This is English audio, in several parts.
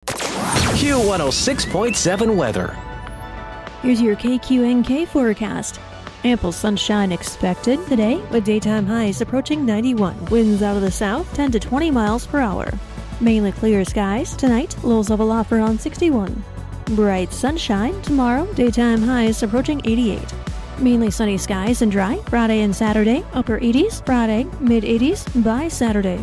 Q106.7 weather. Here's your KQNK forecast. Ample sunshine expected today with daytime highs approaching 91. Winds out of the south 10 to 20 miles per hour. Mainly clear skies tonight, lows level off around 61. Bright sunshine tomorrow, daytime highs approaching 88. Mainly sunny skies and dry Friday and Saturday, upper 80s, Friday, mid 80s by Saturday.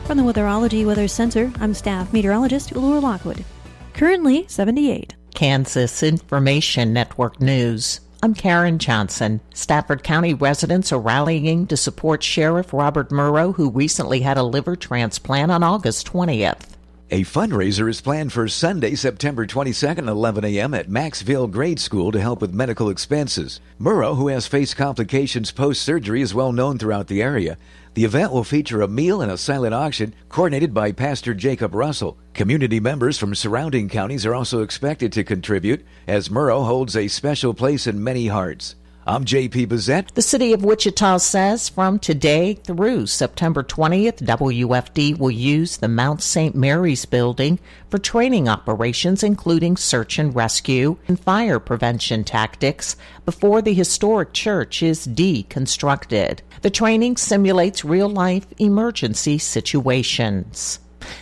From the Weatherology Weather Center, I'm staff meteorologist Laura Lockwood. Currently 78. Kansas Information Network News. I'm Karen Johnson. Stafford County residents are rallying to support Sheriff Robert Murrow, who recently had a liver transplant on August 20th. A fundraiser is planned for Sunday, September 22nd at 11 a.m. at Maxville Grade School to help with medical expenses. Murrow, who has faced complications post-surgery, is well known throughout the area. The event will feature a meal and a silent auction coordinated by Pastor Jacob Russell. Community members from surrounding counties are also expected to contribute, as Murrow holds a special place in many hearts. I'm J.P. Bazette. The city of Wichita says from today through September 20th, WFD will use the Mount St. Mary's building for training operations, including search and rescue and fire prevention tactics, before the historic church is deconstructed. The training simulates real-life emergency situations.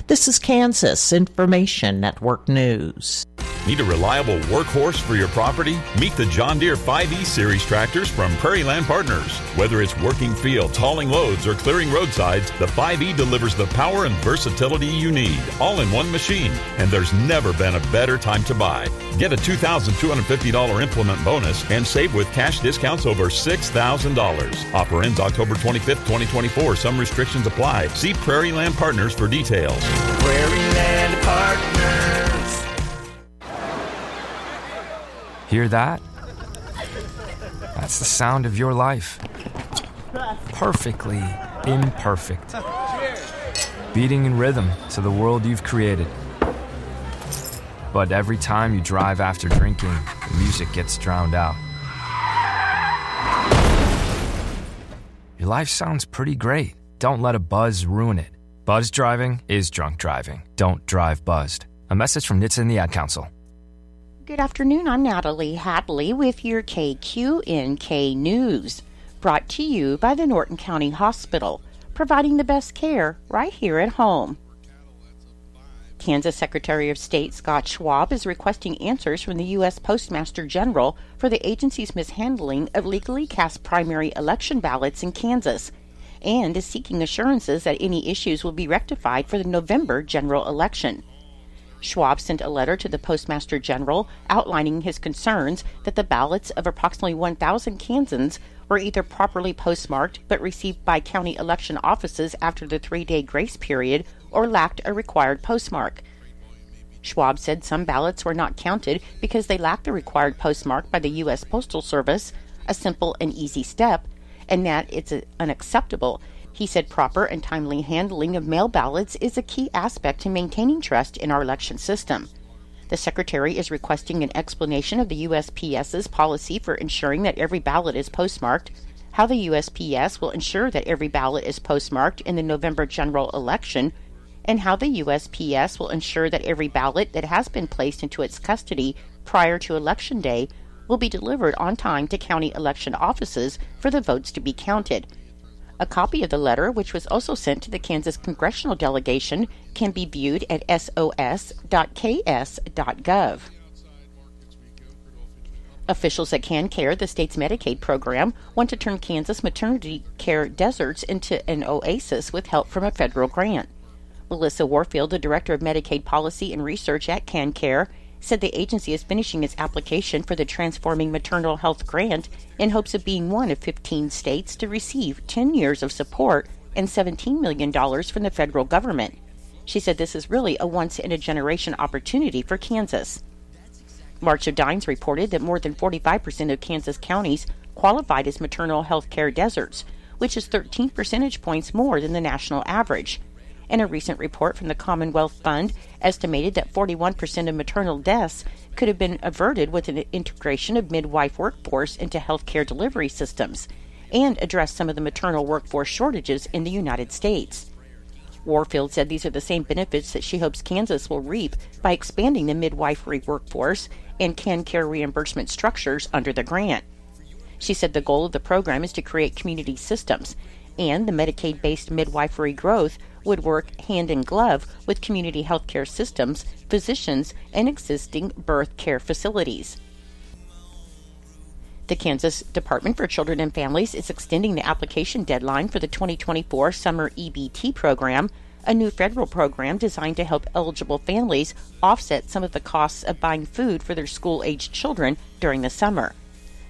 This is Kansas Information Network News. Need a reliable workhorse for your property? Meet the John Deere 5E Series tractors from Prairie Land Partners. Whether it's working fields, hauling loads, or clearing roadsides, the 5E delivers the power and versatility you need, all in one machine. And there's never been a better time to buy. Get a $2,250 implement bonus and save with cash discounts over $6,000. Offer ends October 25th, 2024. Some restrictions apply. See Prairie Land Partners for details. Prairie Land Partners. Hear that? That's the sound of your life. Perfectly imperfect. Beating in rhythm to the world you've created. But every time you drive after drinking, the music gets drowned out. Your life sounds pretty great. Don't let a buzz ruin it. Buzz driving is drunk driving. Don't drive buzzed. A message from NHTSA and the Ad Council. Good afternoon, I'm Natalie Hadley with your KQNK News, brought to you by the Norton County Hospital, providing the best care right here at home. Kansas Secretary of State Scott Schwab is requesting answers from the U.S. Postmaster General for the agency's mishandling of legally cast primary election ballots in Kansas, and is seeking assurances that any issues will be rectified for the November general election. Schwab sent a letter to the Postmaster General outlining his concerns that the ballots of approximately 1,000 Kansans were either properly postmarked but received by county election offices after the 3-day grace period or lacked a required postmark. Schwab said some ballots were not counted because they lacked the required postmark by the U.S. Postal Service, a simple and easy step, and that it's unacceptable. He said proper and timely handling of mail ballots is a key aspect to maintaining trust in our election system. The Secretary is requesting an explanation of the USPS's policy for ensuring that every ballot is postmarked, how the USPS will ensure that every ballot is postmarked in the November general election, and how the USPS will ensure that every ballot that has been placed into its custody prior to Election Day will be delivered on time to county election offices for the votes to be counted. A copy of the letter, which was also sent to the Kansas congressional delegation, can be viewed at sos.ks.gov. Officials at KCARE, the state's Medicaid program, want to turn Kansas maternity care deserts into an oasis with help from a federal grant. Melissa Warfield, the Director of Medicaid Policy and Research at KCARE, said the agency is finishing its application for the Transforming Maternal Health Grant in hopes of being one of 15 states to receive 10 years of support and $17 million from the federal government. She said this is really a once-in-a-generation opportunity for Kansas. March of Dimes reported that more than 45% of Kansas counties qualified as maternal health care deserts, which is 13 percentage points more than the national average. And a recent report from the Commonwealth Fund estimated that 41% of maternal deaths could have been averted with an integration of midwife workforce into healthcare delivery systems and address some of the maternal workforce shortages in the United States. Warfield said these are the same benefits that she hopes Kansas will reap by expanding the midwifery workforce and care reimbursement structures under the grant. She said the goal of the program is to create community systems, and the Medicaid-based midwifery growth would work hand in glove with community healthcare systems, physicians, and existing birth care facilities. The Kansas Department for Children and Families is extending the application deadline for the 2024 Summer EBT program, a new federal program designed to help eligible families offset some of the costs of buying food for their school-aged children during the summer.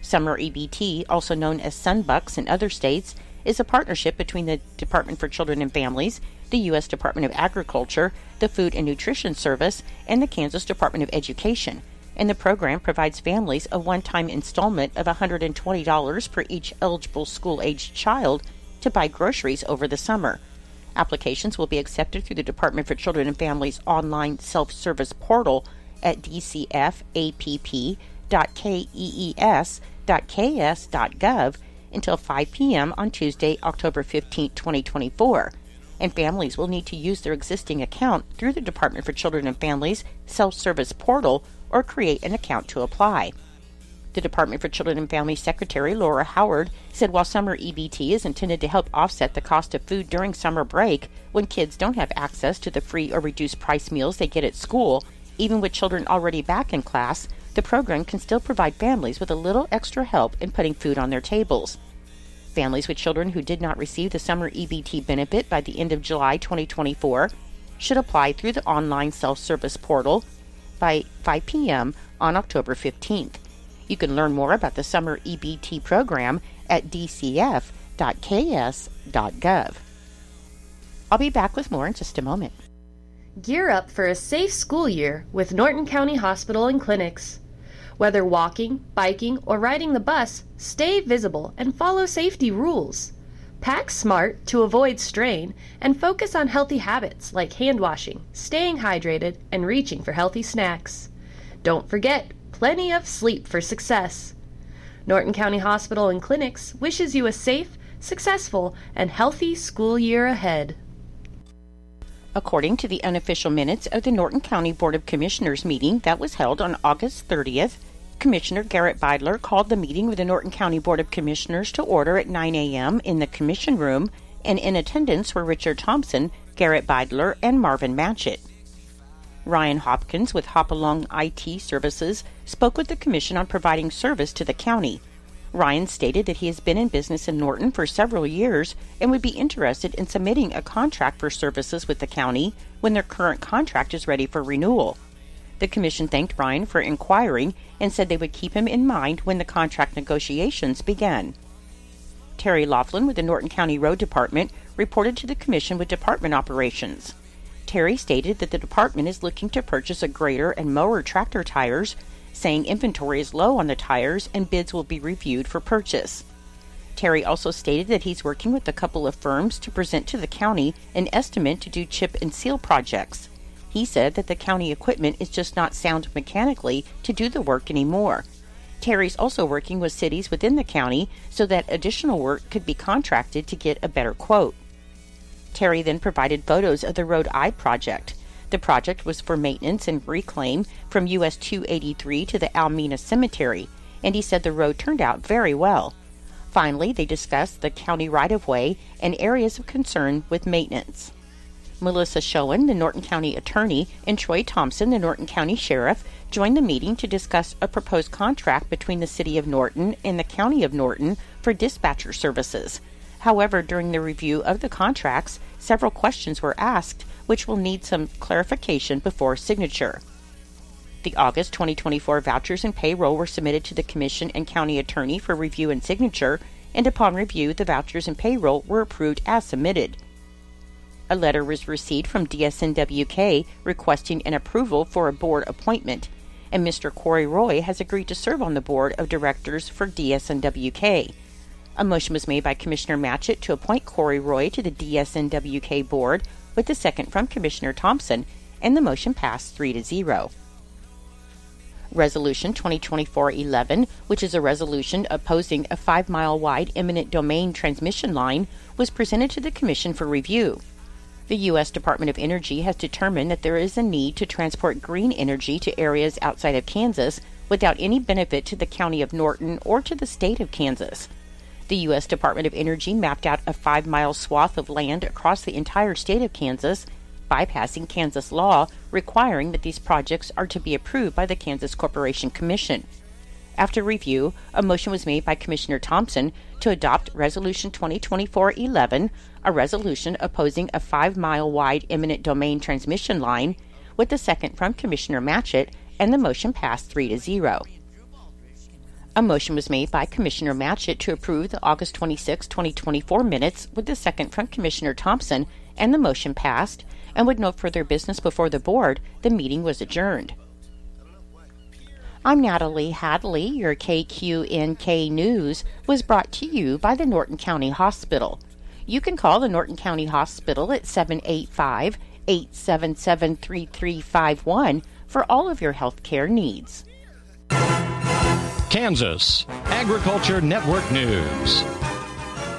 Summer EBT, also known as Sunbucks in other states, is a partnership between the Department for Children and Families, the U.S. Department of Agriculture, the Food and Nutrition Service, and the Kansas Department of Education. And the program provides families a one-time installment of $120 for each eligible school-aged child to buy groceries over the summer. Applications will be accepted through the Department for Children and Families online self-service portal at dcfapp.kees.ks.gov until 5 p.m. on Tuesday, October 15, 2024. And families will need to use their existing account through the Department for Children and Families self-service portal or create an account to apply. The Department for Children and Families Secretary Laura Howard said while summer EBT is intended to help offset the cost of food during summer break when kids don't have access to the free or reduced price meals they get at school, even with children already back in class, the program can still provide families with a little extra help in putting food on their tables. Families with children who did not receive the summer EBT benefit by the end of July 2024 should apply through the online self-service portal by 5 p.m. on October 15th. You can learn more about the summer EBT program at dcf.ks.gov. I'll be back with more in just a moment. Gear up for a safe school year with Norton County Hospital and Clinics. Whether walking, biking, or riding the bus, stay visible and follow safety rules. Pack smart to avoid strain and focus on healthy habits like hand washing, staying hydrated, and reaching for healthy snacks. Don't forget, plenty of sleep for success. Norton County Hospital and Clinics wishes you a safe, successful, and healthy school year ahead. According to the unofficial minutes of the Norton County Board of Commissioners meeting that was held on August 30th, Commissioner Garrett Beidler called the meeting with the Norton County Board of Commissioners to order at 9 a.m. in the Commission Room, and in attendance were Richard Thompson, Garrett Beidler, and Marvin Matchett. Ryan Hopkins with Hopalong IT Services spoke with the Commission on providing service to the county. Ryan stated that he has been in business in Norton for several years and would be interested in submitting a contract for services with the county when their current contract is ready for renewal. The Commission thanked Ryan for inquiring and said they would keep him in mind when the contract negotiations began. Terry Laughlin with the Norton County Road Department reported to the Commission with department operations. Terry stated that the department is looking to purchase a grader and mower tractor tires, saying inventory is low on the tires and bids will be reviewed for purchase. Terry also stated that he's working with a couple of firms to present to the county an estimate to do chip and seal projects. He said that the county equipment is just not sound mechanically to do the work anymore. Terry's also working with cities within the county so that additional work could be contracted to get a better quote. Terry then provided photos of the Road I project. The project was for maintenance and reclaim from US 283 to the Almena Cemetery, and he said the road turned out very well. Finally, they discussed the county right-of-way and areas of concern with maintenance. Melissa Schoen, the Norton County Attorney, and Troy Thompson, the Norton County Sheriff, joined the meeting to discuss a proposed contract between the City of Norton and the County of Norton for dispatcher services. However, during the review of the contracts, several questions were asked, which will need some clarification before signature. The August 2024 vouchers and payroll were submitted to the Commission and County Attorney for review and signature, and upon review, the vouchers and payroll were approved as submitted. A letter was received from DSNWK requesting an approval for a board appointment, and Mr. Corey Roy has agreed to serve on the board of directors for DSNWK. A motion was made by Commissioner Matchett to appoint Corey Roy to the DSNWK board, with the second from Commissioner Thompson, and the motion passed 3-0. Resolution 2024-11, which is a resolution opposing a 5-mile wide eminent domain transmission line, was presented to the Commission for review. The U.S. Department of Energy has determined that there is a need to transport green energy to areas outside of Kansas without any benefit to the county of Norton or to the state of Kansas. The U.S. Department of Energy mapped out a 5-mile swath of land across the entire state of Kansas, bypassing Kansas law requiring that these projects are to be approved by the Kansas Corporation Commission. After review, a motion was made by Commissioner Thompson to adopt Resolution 2024-11, a resolution opposing a 5-mile wide eminent domain transmission line, with the second from Commissioner Matchett, and the motion passed 3-0. A motion was made by Commissioner Matchett to approve the August 26, 2024 minutes, with the second from Commissioner Thompson, and the motion passed, and with no further business before the board, the meeting was adjourned. I'm Natalie Hadley. Your KQNK News was brought to you by the Norton County Hospital. You can call the Norton County Hospital at 785-877-3351 for all of your health care needs. Kansas Agriculture Network News.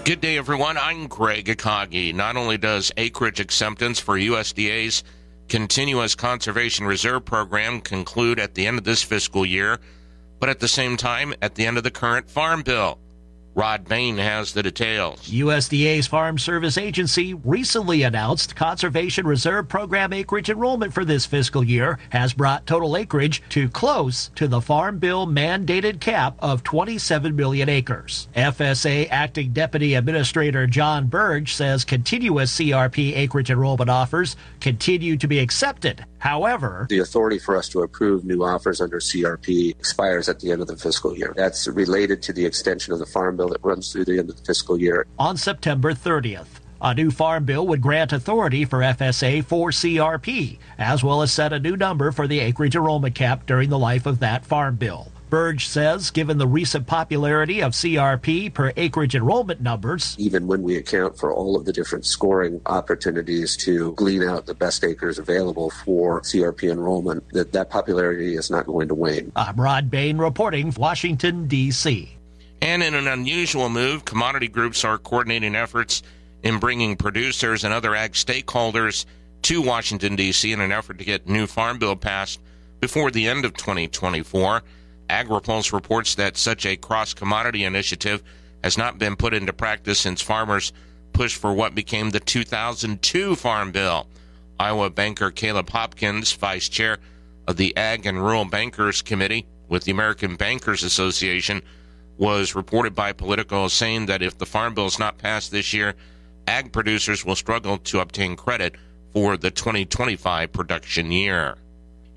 Good day, everyone. I'm Greg Akagi. Not only does acreage acceptance for USDA's Continuous Conservation Reserve Program conclude at the end of this fiscal year, but at the same time at the end of the current Farm Bill. Rod Bain has the details. USDA's Farm Service Agency recently announced Conservation Reserve Program acreage enrollment for this fiscal year has brought total acreage to close to the Farm Bill mandated cap of 27 million acres. FSA Acting Deputy Administrator John Burge says continuous CRP acreage enrollment offers continue to be accepted. However, the authority for us to approve new offers under CRP expires at the end of the fiscal year. That's related to the extension of the Farm Bill that runs through the end of the fiscal year. On September 30th, a new Farm Bill would grant authority for FSA for CRP, as well as set a new number for the acreage enrollment cap during the life of that Farm Bill. Burge says, given the recent popularity of CRP per acreage enrollment numbers, even when we account for all of the different scoring opportunities to glean out the best acres available for CRP enrollment, that popularity is not going to wane. I'm Rod Bain reporting, Washington, D.C. And in an unusual move, commodity groups are coordinating efforts in bringing producers and other ag stakeholders to Washington, D.C. in an effort to get new Farm Bill passed before the end of 2024. AgriPulse reports that such a cross-commodity initiative has not been put into practice since farmers pushed for what became the 2002 Farm Bill. Iowa banker Caleb Hopkins, vice chair of the Ag and Rural Bankers Committee with the American Bankers Association, was reported by Politico as saying that if the Farm Bill is not passed this year, ag producers will struggle to obtain credit for the 2025 production year.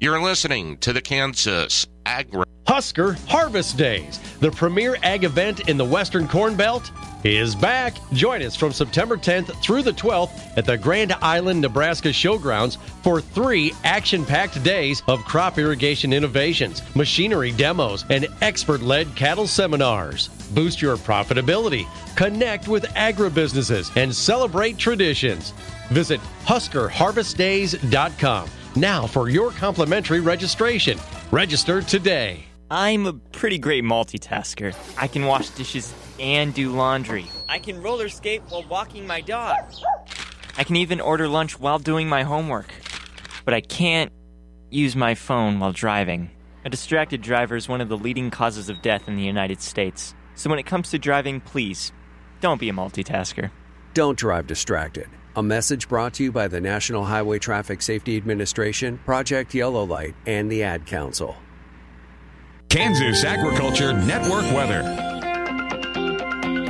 You're listening to the Kansas Agri Husker Harvest Days, the premier ag event in the Western Corn Belt, is back. Join us from September 10th through the 12th at the Grand Island, Nebraska Showgrounds for 3 action-packed days of crop irrigation innovations, machinery demos, and expert-led cattle seminars. Boost your profitability, connect with agribusinesses, and celebrate traditions. Visit HuskerHarvestDays.com now for your complimentary registration. Register today. I'm a pretty great multitasker. I can wash dishes and do laundry. I can roller skate while walking my dog. I can even order lunch while doing my homework. But I can't use my phone while driving. A distracted driver is one of the leading causes of death in the United States. So when it comes to driving, please, don't be a multitasker. Don't drive distracted. A message brought to you by the National Highway Traffic Safety Administration, Project Yellow Light, and the Ad Council. Kansas Agriculture Network weather.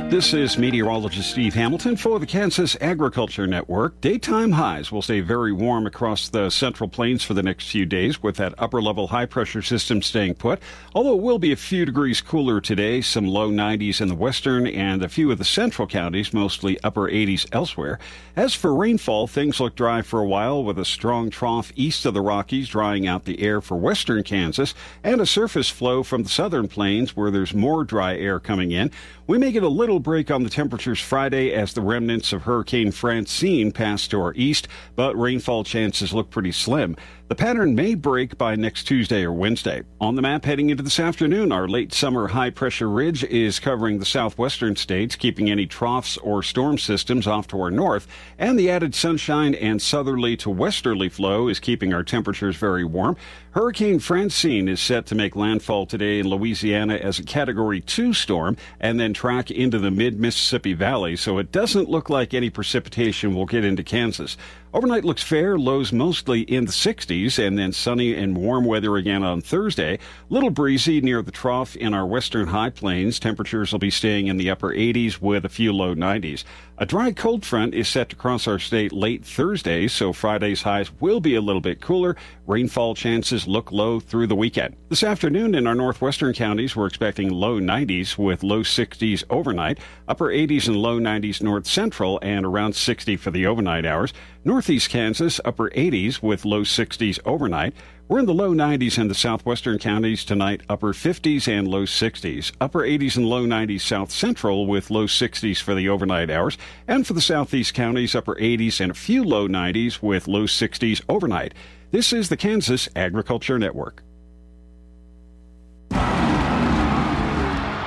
This is meteorologist Steve Hamilton for the Kansas Agriculture Network. Daytime highs will stay very warm across the Central Plains for the next few days with that upper-level high-pressure system staying put, although it will be a few degrees cooler today, some low 90s in the western and a few of the central counties, mostly upper 80s elsewhere. As for rainfall, things look dry for a while with a strong trough east of the Rockies drying out the air for western Kansas and a surface flow from the southern plains where there's more dry air coming in. We may get a little break on the temperatures Friday as the remnants of Hurricane Francine pass to our east, but rainfall chances look pretty slim. The pattern may break by next Tuesday or Wednesday. On the map heading into this afternoon, our late summer high-pressure ridge is covering the southwestern states, keeping any troughs or storm systems off to our north, and the added sunshine and southerly to westerly flow is keeping our temperatures very warm. Hurricane Francine is set to make landfall today in Louisiana as a Category 2 storm and then track into the mid-Mississippi Valley, so it doesn't look like any precipitation will get into Kansas. Overnight looks fair, lows mostly in the 60s, and then sunny and warm weather again on Thursday. Little breezy near the trough in our western high plains. Temperatures will be staying in the upper 80s with a few low 90s. A dry cold front is set to cross our state late Thursday, so Friday's highs will be a little bit cooler. Rainfall chances look low through the weekend. This afternoon in our northwestern counties, we're expecting low 90s with low 60s overnight, upper 80s and low 90s north central, and around 60 for the overnight hours. Northeast Kansas, upper 80s with low 60s overnight. We're in the low 90s in the southwestern counties tonight, upper 50s and low 60s. Upper 80s and low 90s south central with low 60s for the overnight hours. And for the southeast counties, upper 80s and a few low 90s with low 60s overnight. This is the Kansas Agriculture Network.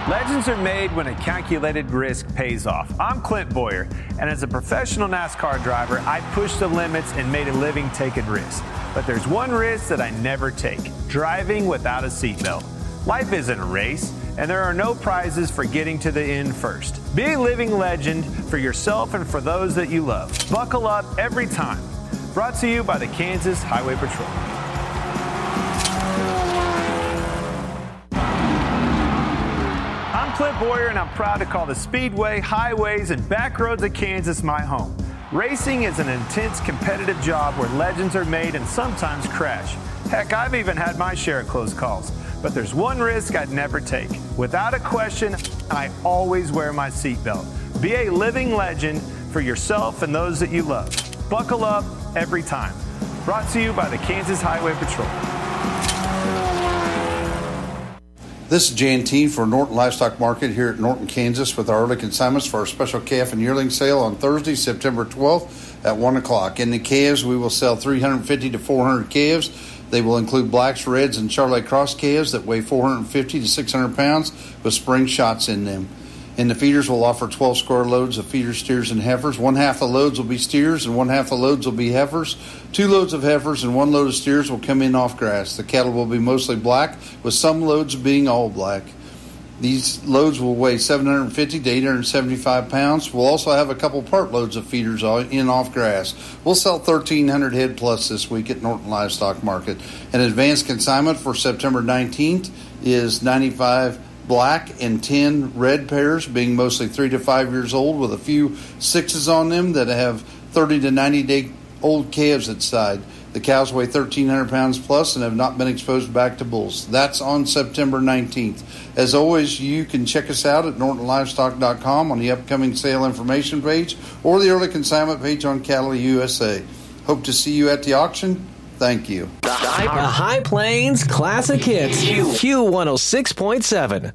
Legends are made when a calculated risk pays off. I'm Clint Boyer, and as a professional NASCAR driver, I pushed the limits and made a living taking risks. But there's one risk that I never take: driving without a seatbelt. Life isn't a race, and there are no prizes for getting to the end first. Be a living legend for yourself and for those that you love. Buckle up every time. Brought to you by the Kansas Highway Patrol. I'm Clint Boyer, and I'm proud to call the speedway, highways, and back roads of Kansas my home. Racing is an intense, competitive job where legends are made and sometimes crash. Heck, I've even had my share of close calls. But there's one risk I'd never take. Without a question, I always wear my seatbelt. Be a living legend for yourself and those that you love. Buckle up every time. Brought to you by the Kansas Highway Patrol. This is J&T for Norton Livestock Market here at Norton, Kansas, with our early consignments for our special calf and yearling sale on Thursday, September 12th at 1 o'clock. In the calves, we will sell 350 to 400 calves. They will include blacks, reds, and Charolais cross calves that weigh 450 to 600 pounds with spring shots in them. In the feeders, we'll offer 12 square loads of feeder steers and heifers. One half the loads will be steers and one half the loads will be heifers. 2 loads of heifers and 1 load of steers will come in off grass. The cattle will be mostly black, with some loads being all black. These loads will weigh 750 to 875 pounds. We'll also have a couple part loads of feeders in off grass. We'll sell 1,300 head plus this week at Norton Livestock Market. An advanced consignment for September 19th is 95 black and 10 red pairs, being mostly 3 to 5 years old, with a few 6s on them that have 30 to 90 day old calves inside. The cows weigh 1,300 pounds plus and have not been exposed back to bulls. That's on September 19th. As always, you can check us out at NortonLivestock.com on the upcoming sale information page or the early consignment page on Cattle USA. Hope to see you at the auction. Thank you. The High Plains Classic Hits, Q106.7.